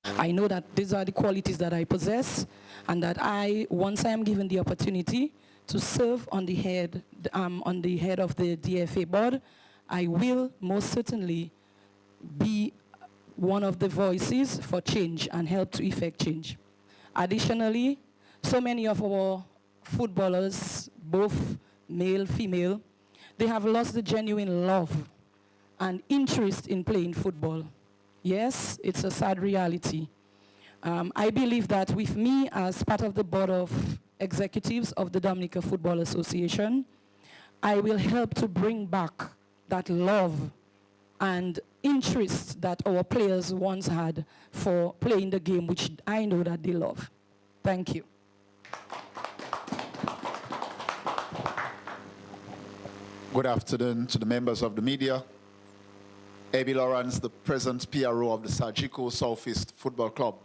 I know that these are the qualities that I possess, and that once I am given the opportunity to serve on the head of the DFA board, I will most certainly be one of the voices for change and help to effect change. Additionally, so many of our footballers, both male, female, they have lost the genuine love and interest in playing football. Yes, it's a sad reality. I believe that with me as part of the board of executives of the Dominica Football Association, I will help to bring back that love and interest that our players once had for playing the game, which I know that they love. Thank you. Good afternoon to the members of the media. Abby Lawrence, the present PRO of the Sajiko Southeast Football Club.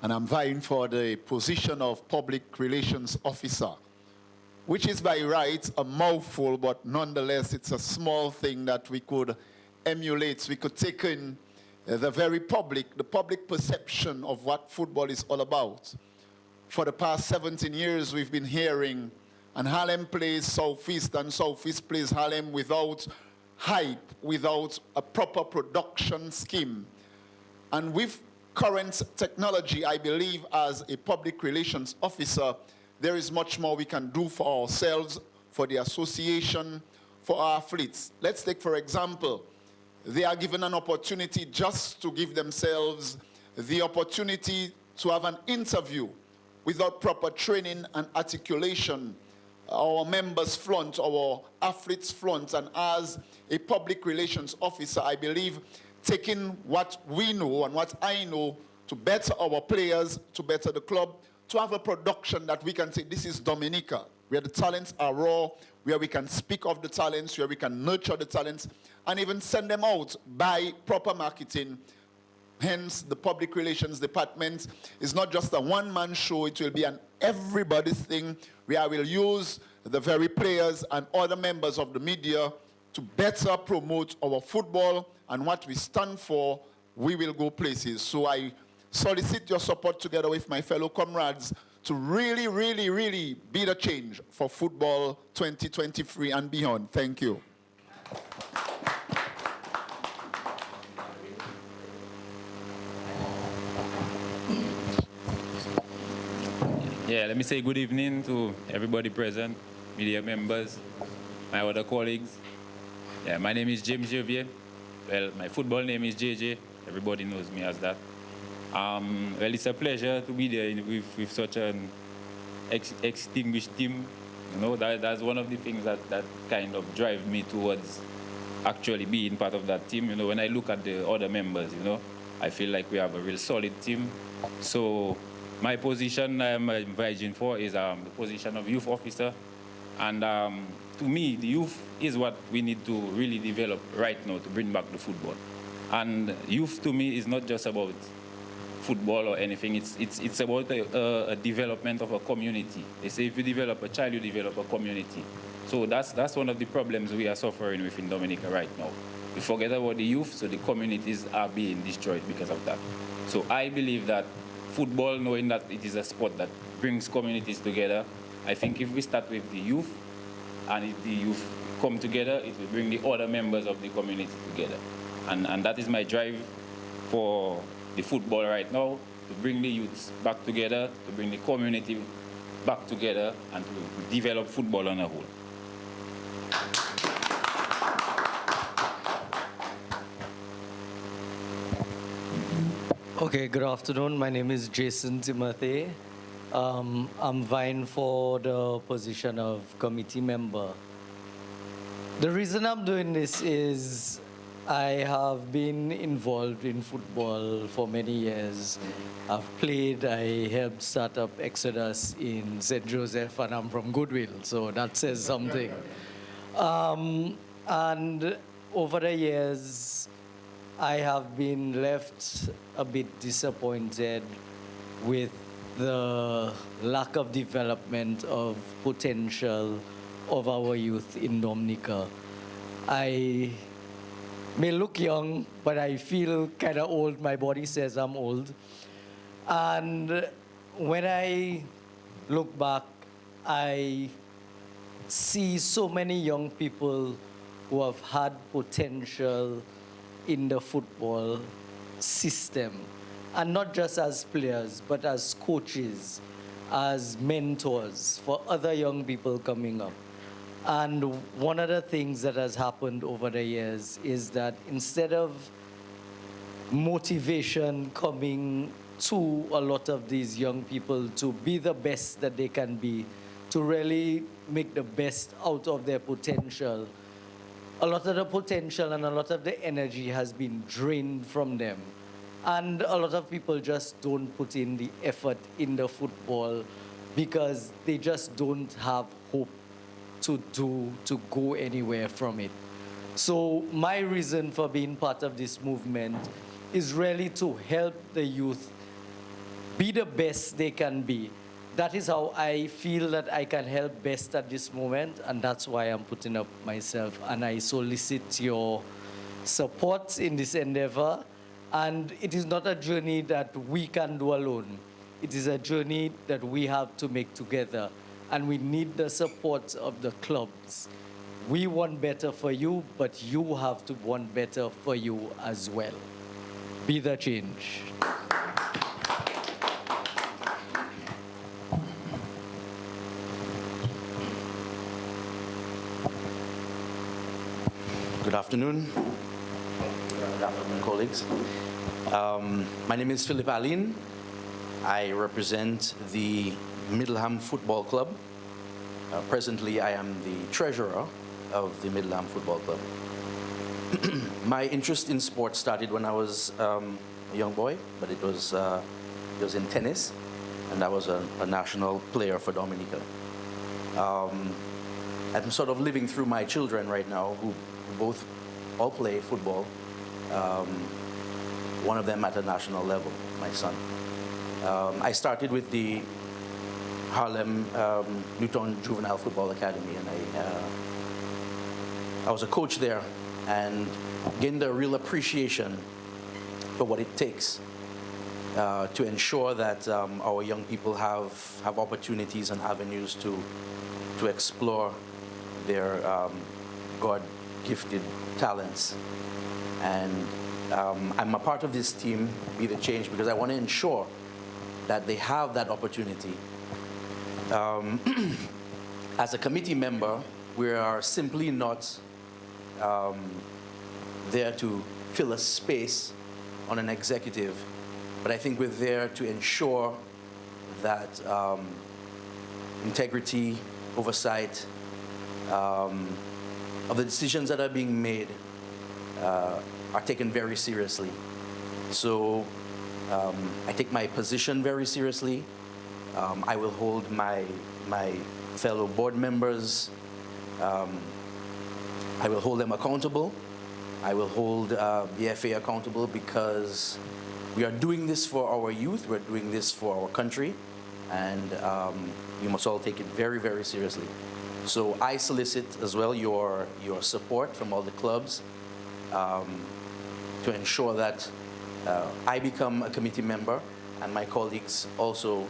And I'm vying for the position of Public Relations Officer, which is by right a mouthful, but nonetheless it's a small thing that we could emulate. We could take in the public perception of what football is all about. For the past 17 years we've been hearing, and Harlem plays Southeast and Southeast plays Harlem without hype, without a proper production scheme. And with current technology, I believe as a public relations officer, there is much more we can do for ourselves, for the association, for our athletes. Let's take, for example, they are given an opportunity just to give themselves the opportunity to have an interview without proper training and articulation. Our members flaunt, our athletes flaunt, and as a public relations officer, I believe taking what we know and what I know to better our players, to better the club, to have a production that we can say this is Dominica, where the talents are raw, where we can speak of the talents, where we can nurture the talents, and even send them out by proper marketing. Hence, the public relations department is not just a one-man show, it will be an everybody thing where I will use the very players and other members of the media to better promote our football and what we stand for. We will go places. So I solicit your support together with my fellow comrades to really, really, really be the change for football 2023 and beyond. Thank you. Yeah, let me say good evening to everybody present, media members, my other colleagues. Yeah, my name is James Javier. Well, my football name is JJ. Everybody knows me as that. Well, it's a pleasure to be there with such an extinguished team. You know, that's one of the things that kind of drive me towards actually being part of that team. You know, when I look at the other members, you know, I feel like we have a real solid team. So my position I'm vying for is the position of youth officer. And to me, the youth is what we need to really develop right now to bring back the football. And youth to me is not just about football or anything. It's about a development of a community. They say if you develop a child, you develop a community. So that's one of the problems we are suffering with in Dominica right now. We forget about the youth, so the communities are being destroyed because of that. So I believe that football, knowing that it is a sport that brings communities together, I think if we start with the youth, and if the youth come together, it will bring the other members of the community together. And that is my drive for the football right now, to bring the youths back together, to bring the community back together, and to develop football on a whole. Okay, good afternoon. My name is Jason Timothy. I'm vying for the position of committee member. The reason I'm doing this is I have been involved in football for many years. I've played, I helped start up Exodus in St. Joseph, and I'm from Goodwill, so that says something. And over the years, I have been left a bit disappointed with the lack of development of potential of our youth in Dominica. I may look young, but I feel kind of old. My body says I'm old. And when I look back, I see so many young people who have had potential in the football system, and not just as players, but as coaches, as mentors for other young people coming up. And one of the things that has happened over the years is that instead of motivation coming to a lot of these young people to be the best that they can be, to really make the best out of their potential, a lot of the potential and a lot of the energy has been drained from them. And a lot of people just don't put in the effort in the football because they just don't have hope to go anywhere from it. So my reason for being part of this movement is really to help the youth be the best they can be. That is how I feel that I can help best at this moment, and that's why I'm putting up myself. And I solicit your support in this endeavor. And it is not a journey that we can do alone. It is a journey that we have to make together. And we need the support of the clubs. We want better for you, but you have to want better for you as well. Be the change. Good afternoon. Good afternoon, colleagues. My name is Philip Aline. I represent the Middleham Football Club. Presently, I am the treasurer of the Middleham Football Club. My interest in sports started when I was a young boy, but it was in tennis, and I was a national player for Dominica. I'm sort of living through my children right now, who both all play football. One of them at a national level, my son. I started with the Harlem Newton Juvenile Football Academy, and I was a coach there and gained a real appreciation for what it takes to ensure that our young people have opportunities and avenues to explore their God-gifted talents. And I'm a part of this team, Be the Change, because I want to ensure that they have that opportunity. As a committee member, we are simply not there to fill a space on an executive, but I think we're there to ensure that integrity, oversight of the decisions that are being made are taken very seriously. So I take my position very seriously. I will hold my fellow board members, I will hold them accountable. I will hold the FA accountable, because we are doing this for our youth, we're doing this for our country, and we must all take it very, very seriously. So I solicit as well your support from all the clubs to ensure that I become a committee member and my colleagues also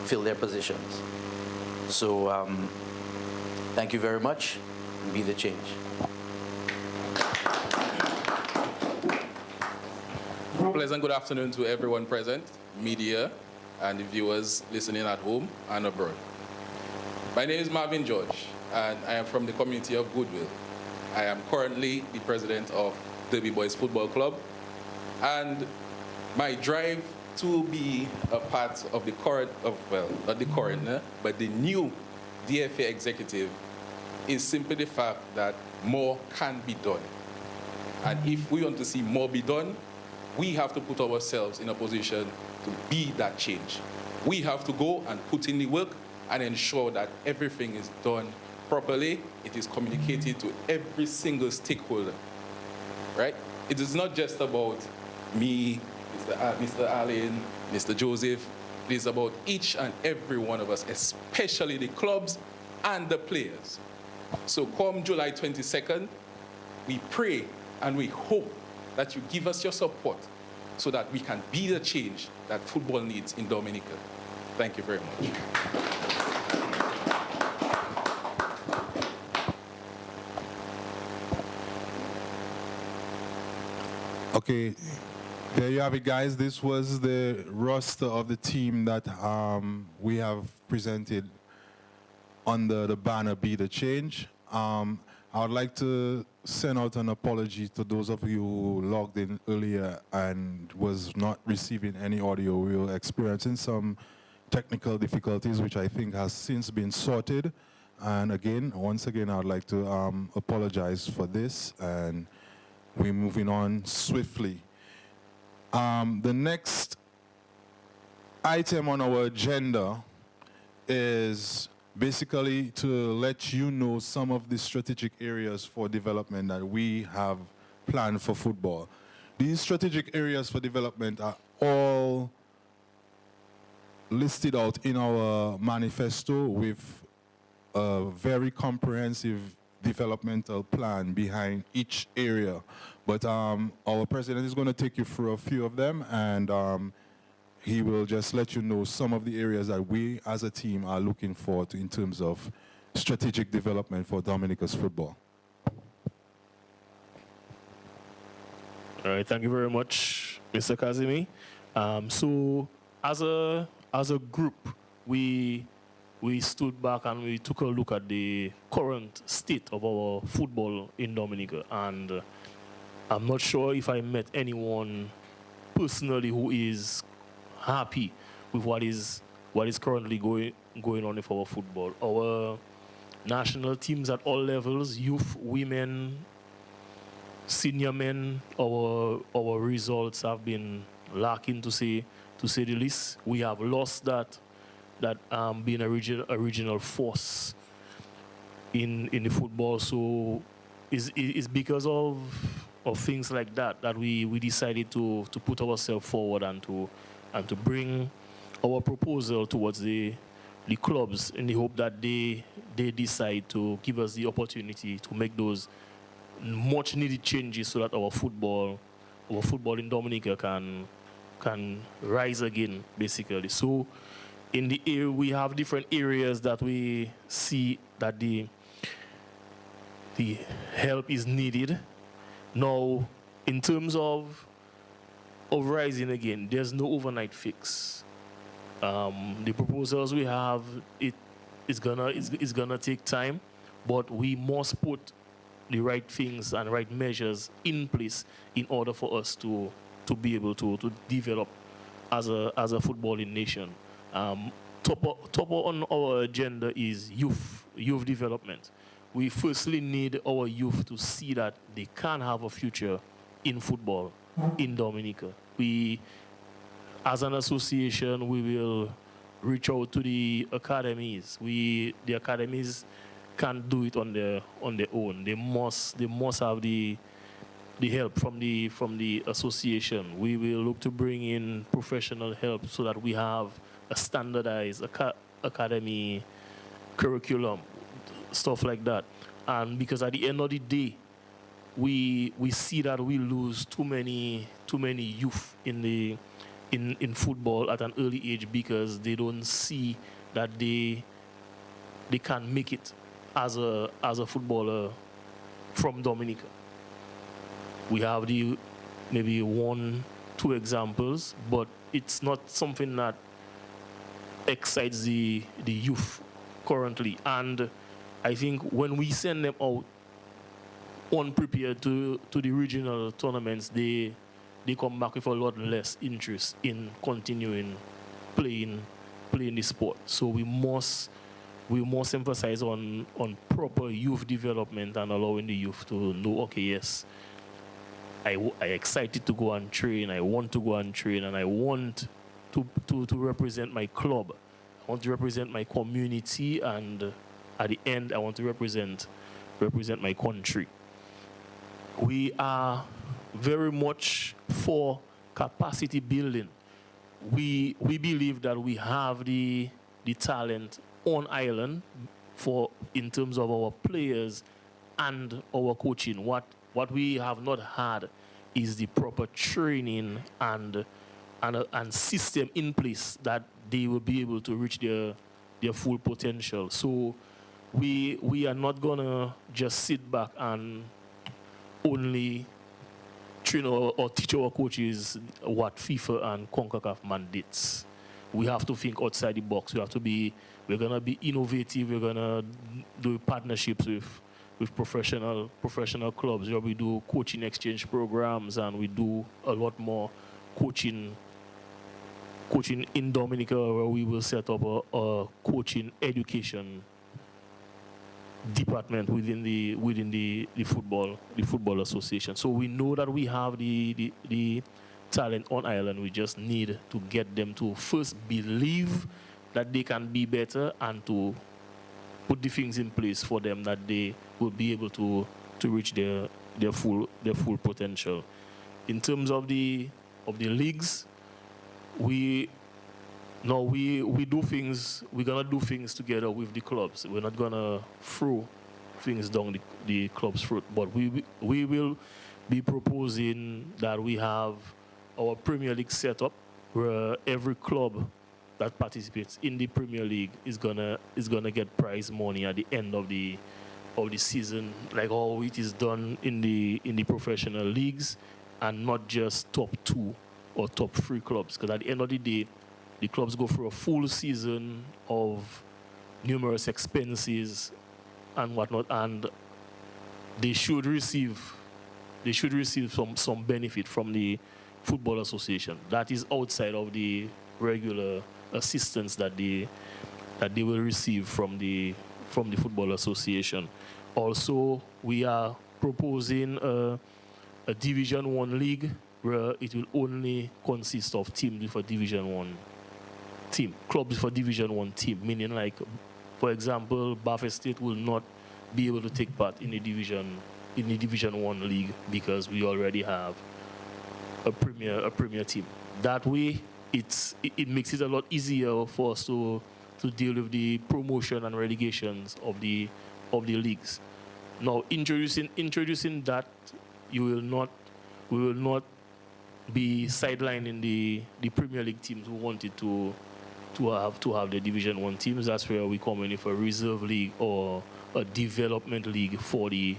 fill their positions. So thank you very much, and be the change. Pleasant good afternoon to everyone present, media, and the viewers listening at home and abroad. My name is Marvin George, and I am from the community of Goodwill. I am currently the president of Derby Boys Football Club, and my drive to be a part of the current, well, not the current, but the new DFA executive is simply the fact that more can be done. And if we want to see more be done, we have to put ourselves in a position to be that change. We have to go and put in the work and ensure that everything is done properly. It is communicated to every single stakeholder, right? It is not just about me, Mr. Allen, Mr. Joseph. It is about each and every one of us, especially the clubs and the players. So come July 22nd, we pray and we hope that you give us your support so that we can be the change that football needs in Dominica. Thank you very much. Okay, there you have it, guys. This was the roster of the team that we have presented under the banner Be the Change. I would like to send out an apology to those of you who logged in earlier and was not receiving any audio. We were experiencing some technical difficulties, which I think has since been sorted. And again, once again, I would like to apologize for this, and we're moving on swiftly. The next item on our agenda is basically to let you know some of the strategic areas for development that we have planned for football. These strategic areas for development are all listed out in our manifesto with a very comprehensive developmental plan behind each area. But our president is going to take you through a few of them, and he will just let you know some of the areas that we as a team are looking for in terms of strategic development for Dominica's football. All right, thank you very much, Mr. Kazimi. So as a group, we stood back and we took a look at the current state of our football in Dominica, and I'm not sure if I met anyone personally who is happy with what is currently going on with our football. Our national teams at all levels, youth, women, senior men, our results have been lacking, to say the least. We have lost that being a regional force in the football. So it's because of things like that we decided to put ourselves forward and to bring our proposal towards the clubs in the hope that they decide to give us the opportunity to make those much needed changes so that our football in Dominica can rise again, basically. So in the area, we have different areas that we see that the help is needed. Now, in terms of rising again, there's no overnight fix. The proposals we have, it's gonna take time, but we must put the right things and right measures in place in order for us to be able to develop as a footballing nation. Top on our agenda is youth development. We firstly need our youth to see that they can have a future in football in Dominica. We, as an association, we will reach out to the academies. The academies can't do it on their own. They must have the help from the association. We will look to bring in professional help so that we have a standardized academy curriculum, stuff like that. And because at the end of the day, we see that we lose too many youth in football at an early age because they don't see that they can make it as a footballer from Dominica. We have maybe 1-2 examples, but it's not something that excites the youth currently. And I think when we send them out unprepared to the regional tournaments, they come back with a lot less interest in continuing playing the sport. So we must emphasize on proper youth development and allowing the youth to know, okay, yes, I excited to go and train, I want to go and train, and I want to represent my club. I want to represent my community, and at the end, I want to represent my country. We are very much for capacity building. We believe that we have the talent on island in terms of our players and our coaching. What What we have not had is the proper training and system in place that they will be able to reach their full potential. So we are not gonna just sit back and only train or teach our coaches what FIFA and CONCACAF mandates. We have to think outside the box. We're gonna be innovative. We're gonna do partnerships with professional clubs where we do coaching exchange programs, and we do a lot more coaching in Dominica, where we will set up a coaching education department within the football association. So we know that we have the talent on Ireland. We just need to get them to first believe that they can be better, and to put the things in place for them that they will be able to reach their full potential. In terms of the leagues, we're gonna do things together with the clubs. We're not gonna throw things down the club's throat, but we will be proposing that we have our Premier League set up, where every club that participates in the Premier League is gonna get prize money at the end of the season, like how it is done in the professional leagues, and not just top 2 or top 3 clubs. Because at the end of the day, the clubs go through a full season of numerous expenses and whatnot, and they should receive some benefit from the Football Association. That is outside of the regular assistance that they will receive from the Football Association. Also, we are proposing a Division 1 league where it will only consist of teams with a Division 1 team, clubs for Division 1 team, meaning, like, for example, Bath State will not be able to take part in the Division 1 league because we already have a premier team. That way, it makes it a lot easier for us to deal with the promotion and relegations of the leagues. Now, introducing that, we will not be sidelining the Premier League teams who wanted to have the Division 1 teams. That's where we come in for a reserve league or a development league for the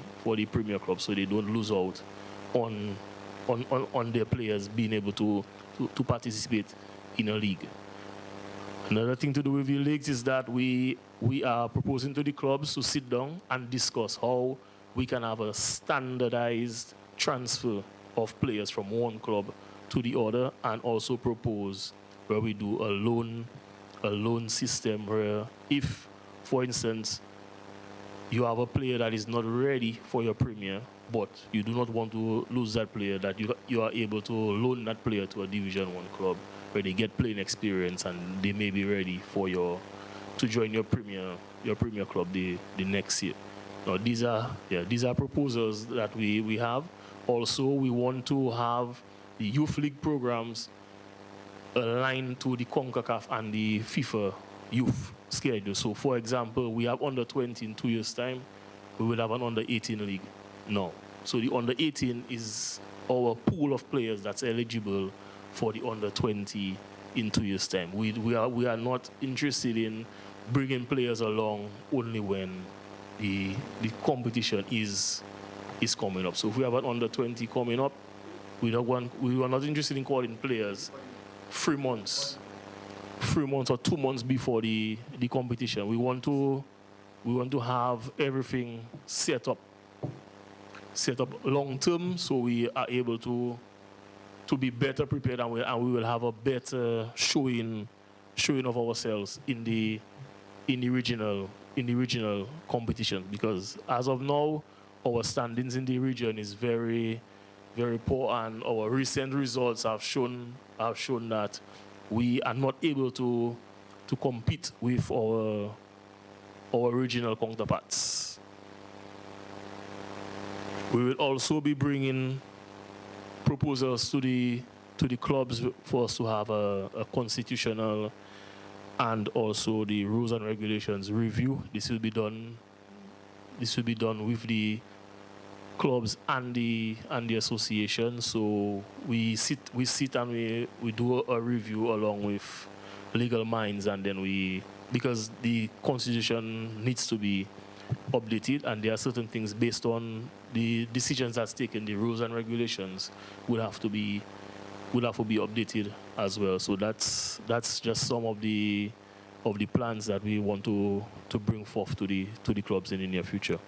Premier club, so they don't lose out on their players being able to participate in a league. Another thing to do with the leagues is that we are proposing to the clubs to sit down and discuss how we can have a standardized transfer of players from one club to the other, and also propose where we do a loan system where, if, for instance, you have a player that is not ready for your Premier, but you do not want to lose that player, that you are able to loan that player to a Division 1 club where they get playing experience and they may be ready to join your Premier club the next year. Now, these are proposals that we have. Also, we want to have the youth league programs aligned to the CONCACAF and the FIFA youth schedule. So, for example, we have under 20 in 2 years' time. We will have an under 18 league now. So the under 18 is our pool of players that's eligible for the under 20 in 2 years' time. We are not interested in bringing players along only when the competition is coming up. So if we have an under 20 coming up, we are not interested in calling players 3 months or 2 months before the competition. We want to have everything set up long term, so we are able to be better prepared, and we will have a better showing of ourselves in the regional competition. Because as of now, our standings in the region is very, very poor, and our recent results have shown that we are not able to compete with our regional counterparts. We will also be bringing proposals to the clubs for us to have a constitutional and also the rules and regulations review. This will be done with the clubs and the association. So we sit and we do a review along with legal minds, and then because the constitution needs to be updated, and there are certain things based on the decisions that's taken, the rules and regulations would have to be updated as well. So that's just some of the plans that we want to bring forth to the clubs in the near future.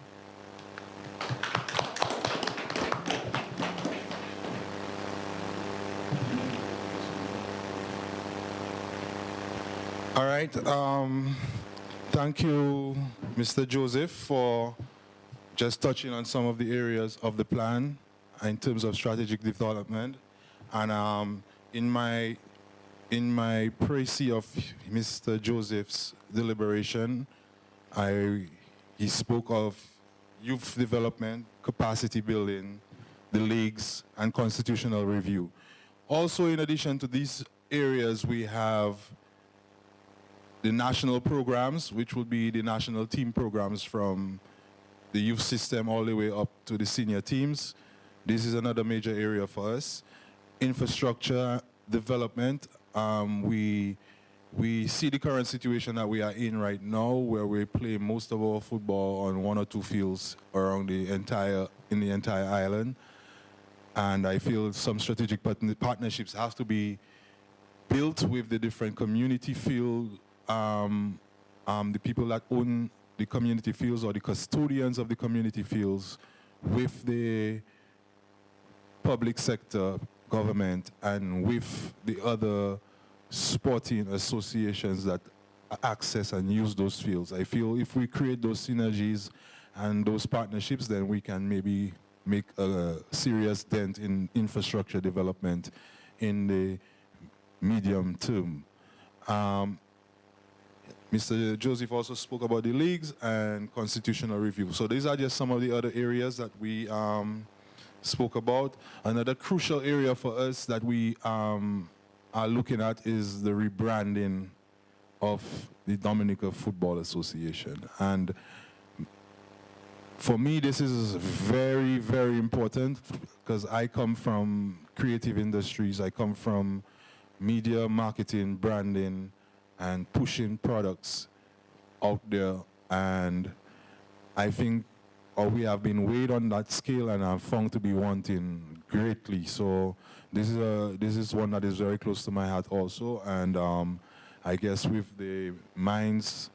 All right. Thank you, Mr. Joseph, for just touching on some of the areas of the plan in terms of strategic development. And in my précis of Mr. Joseph's deliberation, he spoke of youth development, capacity building, the leagues, and constitutional review. Also, in addition to these areas, we have the national programs, which would be the national team programs from the youth system all the way up to the senior teams. This is another major area for us. Infrastructure development. We see the current situation that we are in right now, where we play most of our football on one or two fields around the entire island. And I feel some strategic partnerships have to be built with the different community field, the people that own the community fields or the custodians of the community fields, with the public sector, government, and with the other sporting associations that access and use those fields. I feel if we create those synergies and those partnerships, then we can maybe make a serious dent in infrastructure development in the medium term. Mr. Joseph also spoke about the leagues and constitutional review. So these are just some of the other areas that we spoke about. Another crucial area for us that we are looking at is the rebranding of the Dominica Football Association. And for me, this is very, very important because I come from creative industries. I come from media, marketing, branding, and pushing products out there. And I think we have been weighed on that scale and have found to be wanting greatly. So this is one that is very close to my heart also. And I guess with the minds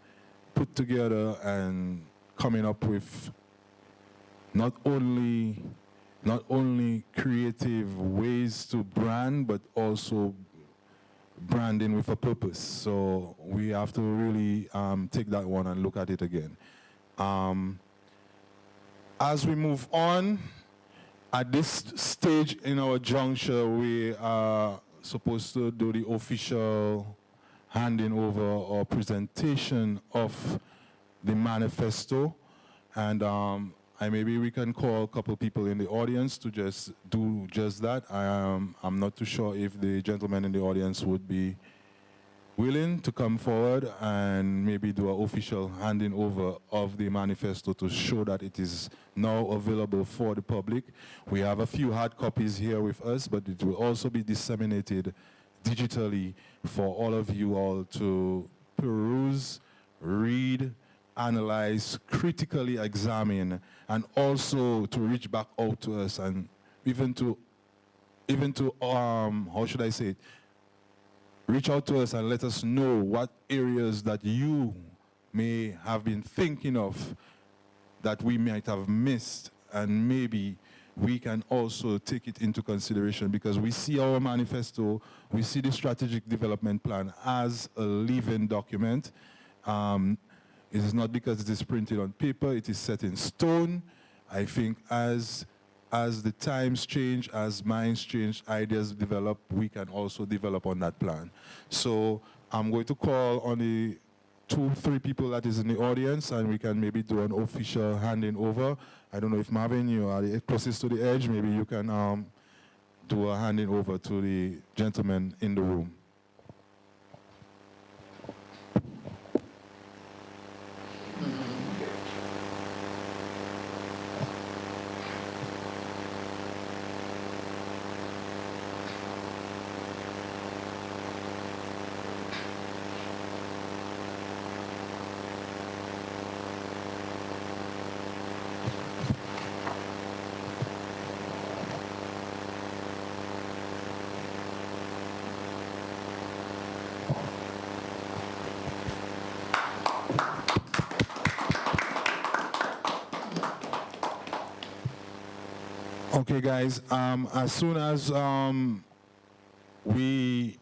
put together and coming up with not only creative ways to brand, but also branding with a purpose. So we have to really take that one and look at it again. As we move on, at this stage in our juncture, we are supposed to do the official handing over or presentation of the manifesto. And maybe we can call a couple people in the audience to just do just that. I'm not too sure if the gentleman in the audience would be willing to come forward and maybe do an official handing over of the manifesto to show that it is now available for the public. We have a few hard copies here with us, but it will also be disseminated digitally for all of you all to peruse, read, analyze, critically examine, and also to reach back out to us and even to how should I say it? Reach out to us and let us know what areas that you may have been thinking of that we might have missed, and maybe we can also take it into consideration, because we see our manifesto, we see the strategic development plan as a living document. It is not because it is printed on paper, it is set in stone. I think as the times change, as minds change, ideas develop, we can also develop on that plan. So I'm going to call on the 2-3 people that is in the audience, and we can maybe do an official handing over. I don't know if Marvin, you are the closest to the edge, maybe you can do a handing over to the gentleman in the room. Okay, guys. As soon as we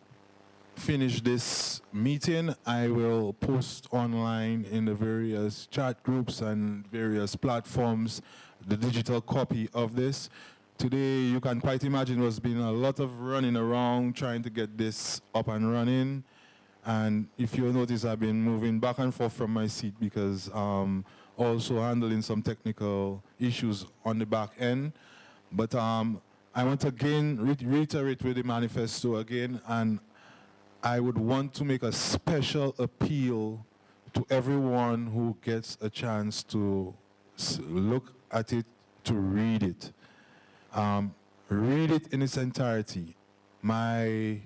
finish this meeting, I will post online in the various chat groups and various platforms the digital copy of this. Today, you can quite imagine there's been a lot of running around trying to get this up and running. And if you'll notice, I've been moving back and forth from my seat because also handling some technical issues on the back end. But I want to again reiterate with the manifesto again, and I would want to make a special appeal to everyone who gets a chance to look at it, to read it. Read it in its entirety. When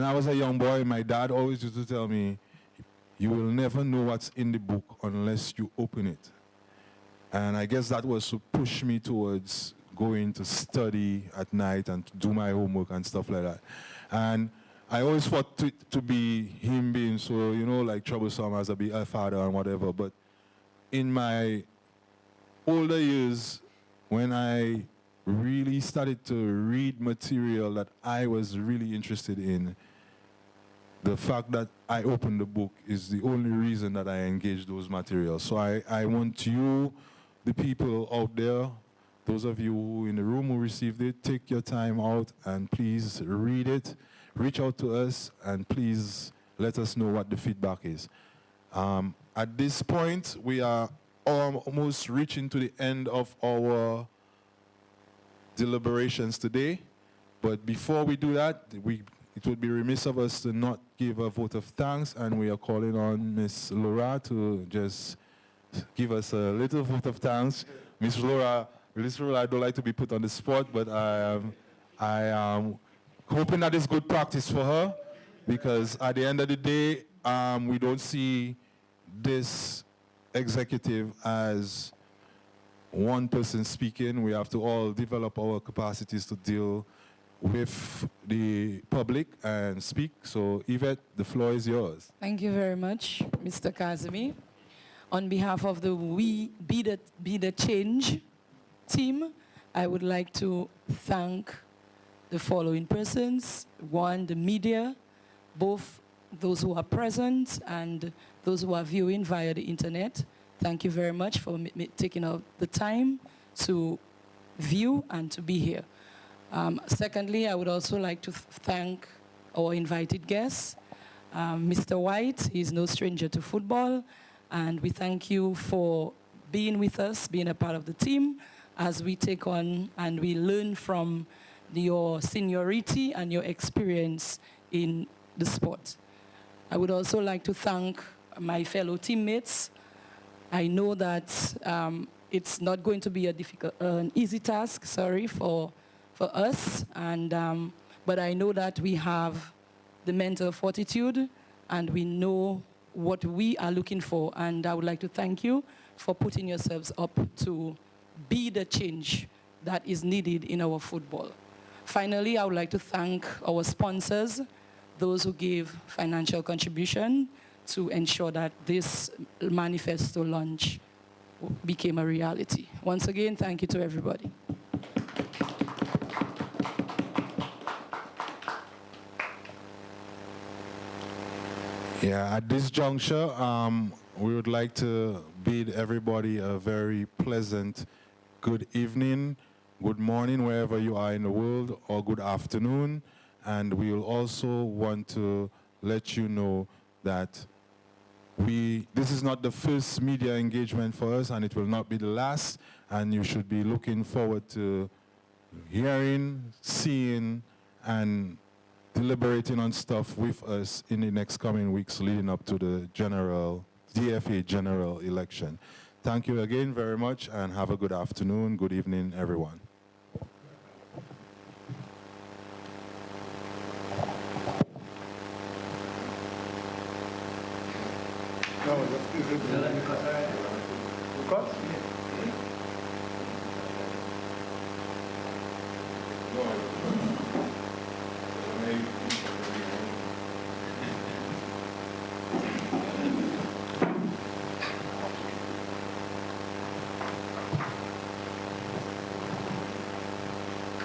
I was a young boy, my dad always used to tell me, you will never know what's in the book unless you open it. And I guess that was to push me towards going to study at night and to do my homework and stuff like that. And I always thought to be him being so, like troublesome as a father and whatever. But in my older years, when I really started to read material that I was really interested in, the fact that I opened the book is the only reason that I engaged those materials. So I want you, the people out there, those of you who in the room who received it, take your time out and please read it. Reach out to us and please let us know what the feedback is. At this point, we are almost reaching to the end of our deliberations today. But before we do that, it would be remiss of us to not give a vote of thanks, and we are calling on Ms. Laura to just give us a little vote of thanks. Ms. Laura, I don't like to be put on the spot, but I am hoping that it's good practice for her, because at the end of the day, we don't see this executive as one person speaking. We have to all develop our capacities to deal with the public and speak. So Yvette, the floor is yours. Thank you very much, Mr. Kazemi. On behalf of the We Be the Change team, I would like to thank the following persons. One, the media, both those who are present and those who are viewing via the internet. Thank you very much for taking out the time to view and to be here. Secondly, I would also like to thank our invited guests. Mr. White is no stranger to football, and we thank you for being with us, being a part of the team, as we take on and we learn from your seniority and your experience in the sport. I would also like to thank my fellow teammates. I know that it's not going to be an easy task, for us, but I know that we have the mental fortitude and we know what we are looking for, and I would like to thank you for putting yourselves up to be the change that is needed in our football. Finally, I would like to thank our sponsors, those who gave financial contribution to ensure that this manifesto launch became a reality. Once again, thank you to everybody. Yeah, at this juncture, we would like to bid everybody a very pleasant good evening, good morning, wherever you are in the world, or good afternoon. And we will also want to let you know that this is not the first media engagement for us, and it will not be the last, and you should be looking forward to hearing, seeing, and deliberating on stuff with us in the next coming weeks leading up to the DFA general election. Thank you again very much, and have a good afternoon, good evening, everyone. No, that's good.